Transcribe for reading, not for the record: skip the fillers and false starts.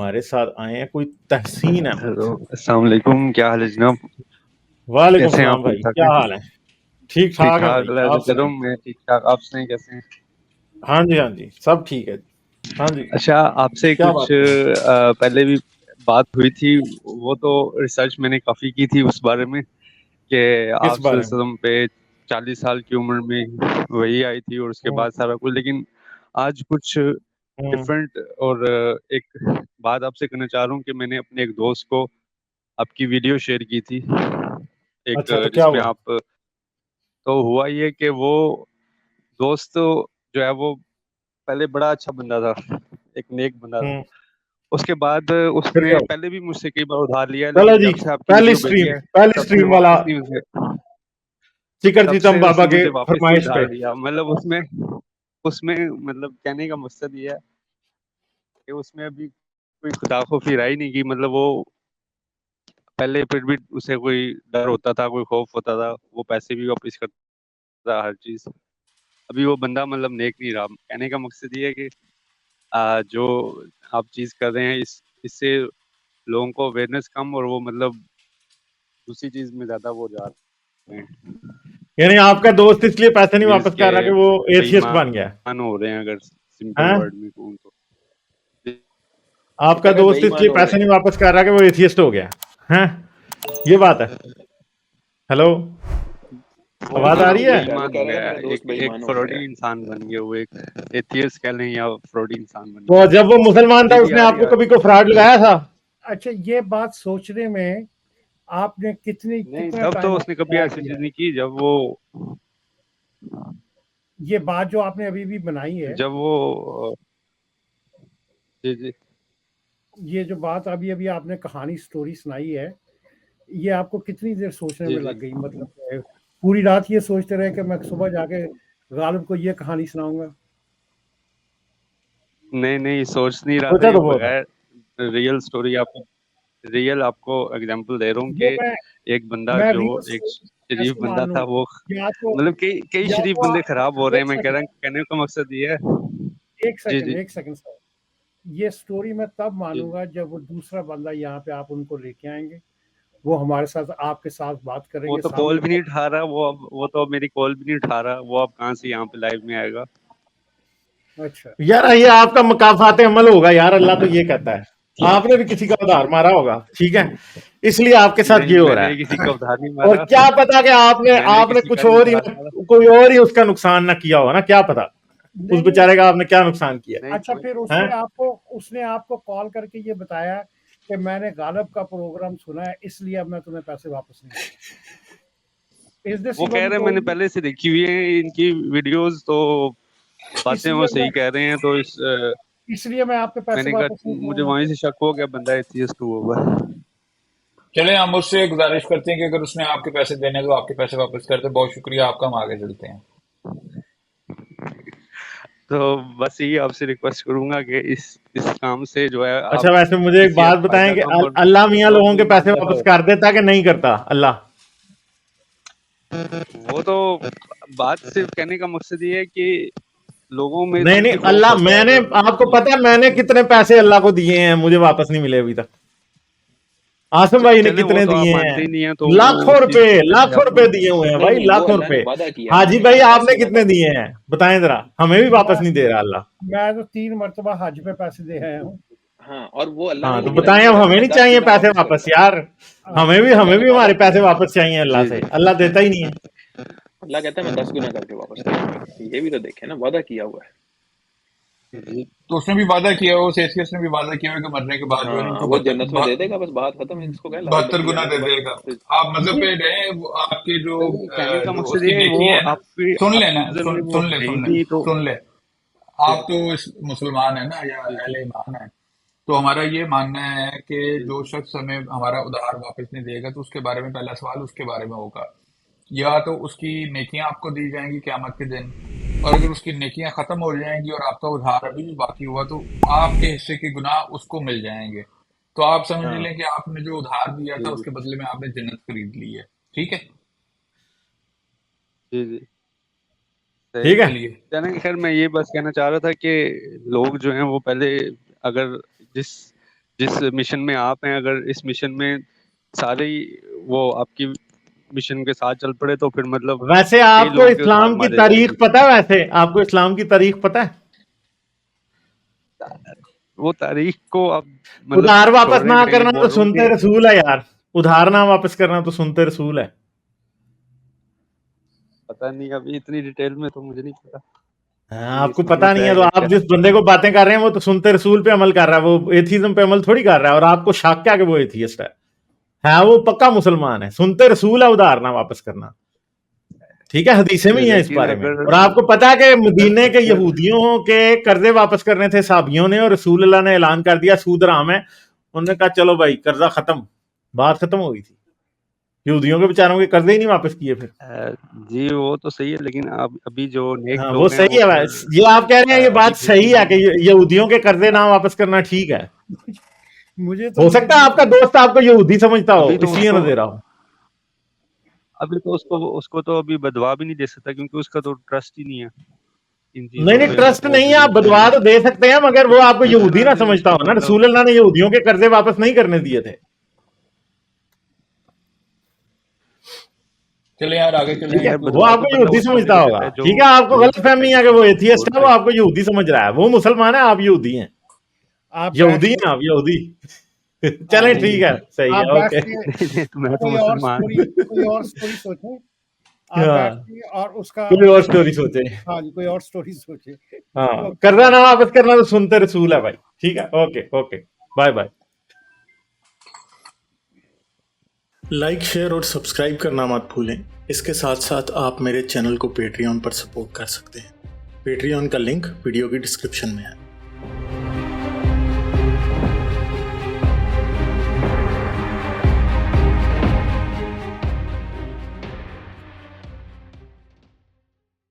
हमारे साथ आए हैं, कोई तहसीन अहमद। हेलो, अस्सलाम वालेकुम, क्या हाल है जनाब? वालेकुम कैसे हैं सलाम आप? ठीक भाई, ठाक क्या हैं? हाल है? ठीक ठीक ठाक है ठाक, भाई, अल्लाह का आप करम, सुनाइए। मैं ठीक ठाक। आप सुनाइए कैसे हैं? हाँ जी, हाँ जी, सब ठीक है। हाँ जी, अच्छा, आपसे क्या कुछ बात करें? पहले भी बात हुई थी। वो तो रिसर्च मैंने काफ़ी की थी उस बारे में कि किस आप बारे में? सदम पे 40 साल की उम्र में वही आई थी और उसके हम्म, बाद सारा कुछ, लेकिन आज कुछ हम्म, डिफरेंट। और एक बात आपसे करना चाह रहा हूँ कि मैंने अपने एक दोस्त को आपकी वीडियो शेयर की थी, एक अच्छा, तो क्या जिसमें हुआ? आप, तो हुआ ये कि वो दोस्त जो है वो पहले बड़ा अच्छा बंदा था, एक नेक बंदा था। हम्म, उसके बाद फिर उसने क्या हुआ? पहले भी मुझसे कई बार उधार लिया है, चलो लेकिन जी, जब से आपकी वीडियो बनी है पहली तब से स्ट्रीम वाला वापस नहीं उसे चिकर तब सीतम से बाबा उसने के मुझे वापस नहीं फरमाइश पे। उधार दिया। मतलब उसमें उसमें मतलब कहने का मकसद ये है कि उसमें अभी कोई खुदा खौफी रही नहीं की। मतलब वो पहले फिर भी उसे कोई डर होता था, कोई खौफ होता था, वो पैसे भी वापस करता था, हर चीज। अभी वो बंदा मतलब नेक नहीं रहा। कहने का मकसद ये है कि जो आप चीज कर रहे हैं इससे लोगों को अवेयरनेस कम, और वो मतलब दूसरी चीज में ज्यादा वो जा रहे हैं, यानी आपका दोस्त इसलिए पैसे नहीं मीन्स वापस के कर रहा कि वो एथियस्ट बन गया बेईमान हो रहे हैं, अगर सिंपल है? वर्ड में कहूँ तो। आपका कह रहे दोस्त इसलिए बेईमान हो रहे पैसे नहीं हैं। वापस कर रहा कि वो एथियस्ट हो गया है? ये बात है। हेलो, वो आवाज आ हाँ रही यही है? कह वो बेईमान हो कह रहा था गया, मेरा दोस्त एक बेईमान हो गया फ्रॉडी है। इंसान बन गया, वो एक एथियस्ट कह लें या फ्रॉडी इंसान बन तो गया। जब वो मुसलमान था जी जी, उसने आ रही आपको आ कभी रही। को फ्रॉड लगाया था? अच्छा, ये बात सोचने में आपने नहीं, कितना तब तो टाइम उसने आपने कभी ज़ाया ऐसी किया? चीज नहीं की। जब वो ये बात जो आपने अभी भी बनाई है, जब वो जी जी। ये जो बात अभी अभी आपने कहानी स्टोरी सुनाई है, ये आपको कितनी देर सोचने जी में जी। लग गई? मतलब पूरी रात ये सोचते रहे कि मैं सुबह जाके गालिब को ये कहानी सुनाऊंगा? नहीं नहीं, सोच नहीं रहा था, सोचा ये तो बहुत है। बगैर रियल स्टोरी, आपको रियल आपको एग्जांपल दे रहा हूँ ये कि एक बंदा मैं जो रियल एक स्टोरी शरीफ कैसे मान बंदा लूं? था, वो या तो मतलब कई कई या शरीफ तो बंदे खराब हो रहे हैं। एक मैं कह सेकंड, रहा कहने का मकसद ये है। जी जी एक सेकंड सर। ये स्टोरी मैं तब जी। मानूंगा जब वो दूसरा बंदा यहाँ पे आप उनको लेके आएंगे, वो हमारे साथ आपके साथ बात वो करेंगे, तो सामने कॉल भी नहीं उठा रहा, वो तो मेरी कॉल भी नहीं उठा रहा। वो अब कहाँ से यहाँ पे लाइव में आएगा? अच्छा। यार ये आपका मकाफात अमल होगा यार, अल्लाह तो ये कहता है। आपने भी किसी का उधार मारा होगा, ठीक है, इसलिए आपके साथ नहीं, ये हो रहा मैंने किसी है। का उधार नहीं और मारा। क्या पता कि आपने मैंने आपने किसी का कुछ नहीं और ही उधार ना, मारा। कोई और ही उसका नुकसान ना किया हो ना, क्या पता उस नहीं नहीं। बेचारे का आपने क्या नुकसान किया नहीं अच्छा, फिर है? उसने आपको कॉल करके ये बताया कि मैंने गालिब का प्रोग्राम सुना है, इसलिए अब मैं तुम्हें पैसे वापस नहीं दूंगा। इज दिस वो कह व्हाट ही रहे हैं मैंने टोल्ड यू? पहले से देखी हुई है इनकी वीडियोस, तो बातें वो इसलिए मैं सही कह रहे हैं। तो इसलिए मैं आपके पैसे मैंने वापस कहा नहीं मुझे करूंगा। वहीं से शक हो गया बंदा एथियस्ट होगा। चले हम उससे गुजारिश करते हैं कि अगर उसने आपके पैसे देने तो आपके पैसे वापस कर दे। बहुत शुक्रिया आपका, हम आगे चलते हैं। तो बस यही आपसे रिक्वेस्ट करूंगा कि इस काम से जो है अच्छा, आप वैसे मुझे एक किसी हद बात बताएं फायदा कि कम अल्लाह मियाँ और लोगों के पैसे बेईमान ज्यादा वापस होता कर देता कि नहीं करता अल्लाह? है। वो तो बात सिर्फ कहने का मकसद ये है कि लोगों में नहीं नहीं, तभी खौफ अल्लाह, होता है मैंने, अगर आपको पता है मैंने कितने पैसे अल्लाह को दिए हैं, मुझे वापस नहीं मिले अभी तक। आसिम भाई ने चलें, वो कितने तो आप दिए हैं? मानते ही नहीं है तो वो लाखों उस चीज रुपए, को कैसे लाखों आप रुपए दिए हुए हैं नहीं भाई, नहीं, वो लाखों अल्लाह ने रुपए। वादा किया है, हाजी मानेंगे भाई ना, आपने पैसे वादा कितने दिए किया है। हैं बताएं जरा, हमें भी वापस नहीं दे रहा अल्लाह। मैं तो 3 मरतबा हज पे पैसे दे आया हूँ। हाँ, और वो अल्लाह ने हाँ तो लेकिन बताएं, अभी ये अब कहा हमें मैं नहीं 10 चाहिए गुना पैसे वापस वापस करूंगा। यार। हाँ, अल्लाह हमें ने भी वादा हमें भी किया हमारे है। पैसे वापस चाहिए अल्लाह जी से, जी। अल्लाह देता ही नहीं है। अल्लाह कहता है मैं 10 गुना करके वापस करूंगा। ये भी तो देखे ना, वादा किया हुआ है। जी तो उसने भी वादा किया है, उस एथियस्ट ने भी वादा किया है कि मरने के बाद जो है ना हाँ, इनको वो जन्नत में दे देगा, बस बात खत्म है। इसको कह ला इधर 72 की गुना जन्नत दे बस। देगा। आप मतलब ये पे गए वो आपके नहीं, कहने का जो मकसद उसकी ये है नेकी वो है ना, आपकी सुन लेना, आपकी नजर में वो है ही नहीं तो। सुन ले। जी आप तो मुसलमान है ना, या जी जी अहले ईमान है। तो हमारा ये मानना है कि जी जो शख्स हमें हमारा उधार वापस नहीं देगा तो उसके बारे में पहला सवाल उसके बारे में होगा। या तो उसकी नेकियां आपको दी जाएंगी क़यामत के दिन, और अगर उसकी नेकियां खत्म हो जाएंगी और आपका उधार अभी भी बाकी हुआ तो आपके हिस्से के गुनाह उसको मिल जाएंगे। तो आप समझ हाँ लें कि आपने जो उधार दिया था जी उसके बदले में आपने जन्नत खरीद ली है। ठीक है, जी जी, सही। ठीक है। चलिए। चलें, खैर मैं ये बस कहना चाह रहा था कि लोग जो हैं वो पहले, अगर जिस जिस मिशन में आप हैं, अगर इस मिशन में सारे ही वो आपकी मिशन के साथ चल पड़े तो फिर मतलब वैसे कई आपको लोगों के उधार इस्लाम की मारे तारीख जाएंगे। पता है? वैसे आपको इस्लाम की तारीख पता है? वो तारीख को आप मतलब उधार वापस छोड़ें, ना मैं ये करना बोल तो रहा हूँ सुनते कि रसूल है यार। उधार ना वापस करना तो सुनते रसूल है। पता नहीं, अभी इतनी डिटेल में तो मुझे नहीं पता हाँ, कि आपको इस्लाम में पता क्या नहीं है है तो या आप क्या। जिस बंदे को बातें कर रहे हैं वो तो सुनते रसूल पे अमल कर रहा है, वो एथीज्म पे अमल थोड़ी कर रहा है। और आपको शक क्या कि वो एथीस्ट है? हाँ, वो पक्का मुसलमान है। सुनते रसूल है उधार ना वापस करना। ठीक है, हदीसें में ही है इस लेकिन बारे में। अगर और आपको पता है कि अगर मदीने के अगर यहूदियों के कर्जे वापस करने थे साहबियों ने, और रसूल अल्लाह ने ऐलान कर दिया सूद हराम है। उन्होंने कहा चलो भाई कर्जा खत्म, बात खत्म हो गई थी। यहूदियों के बेचारों के कर्जे ही नहीं वापस किए फिर। जी वो तो सही है, लेकिन अब अभी जो नेक हाँ, वो लोग हैं सही वो है फिर भाई। ये आप कह रहे हैं ये अभी बात फिर सही भी है कि यहूदियों के कर्जे ना वापस करना ठीक है। मुझे तो हो नहीं सकता है आपका दोस्त आपको यहूदी समझता हो, अभी तो इसलिए उसको मैं दे रहा हूँ। अभी तो उसको उसको तो अभी बदवा भी नहीं दे सकता, क्योंकि उसका तो ट्रस्ट ही नहीं है इन नहीं चीजों नहीं, पे, ट्रस्ट वो नहीं है, आप बिलीव नहीं बदवा तो करता। दे सकते हैं, मगर वो आपको जिस यहूदी तरह ना से समझता उसको हो ना। मतलब रसूल अल्लाह ने यहूदियों के कर्जे वापस नहीं करने दिए थे। चले यार आगे ठीक चलें है, यार तो वो बदवा तो आपको मतलब यहूदी उसका समझता दिल होगा। करता है जो ठीक है, आपको बिलीव गलत करता है फहमी है कि किसी वो चीज पे एथियस्ट गॉड है, वो पे। आपको यहूदी समझ रहा है। वो मुसलमान है, आप यहूदी हैं। आप बैठ यहूदी के हैं आप, यहूदी। आप चलें नहीं ठीक नहीं है, सही आप है, बैठ ओके। के नहीं नहीं, तो मैं तो मुसलमान कोई और स्टोरी सोचें। आप बैठ हाँ, के और उसका कोई और उसका स्टोरी सोचे। हाँ जी, कोई और स्टोरी सोचे। हाँ, ओके कर्जा बाय। ना वापस करना तो सुनते रसूल है भाई। ठीक है, okay okay, bye bye. Like, share और सब्सक्राइब करना मत भूलें। इसके साथ साथ आप मेरे चैनल को पेट्रियन पर सपोर्ट कर सकते हैं। पेट्रियन का लिंक वीडियो की डिस्क्रिप्शन में है।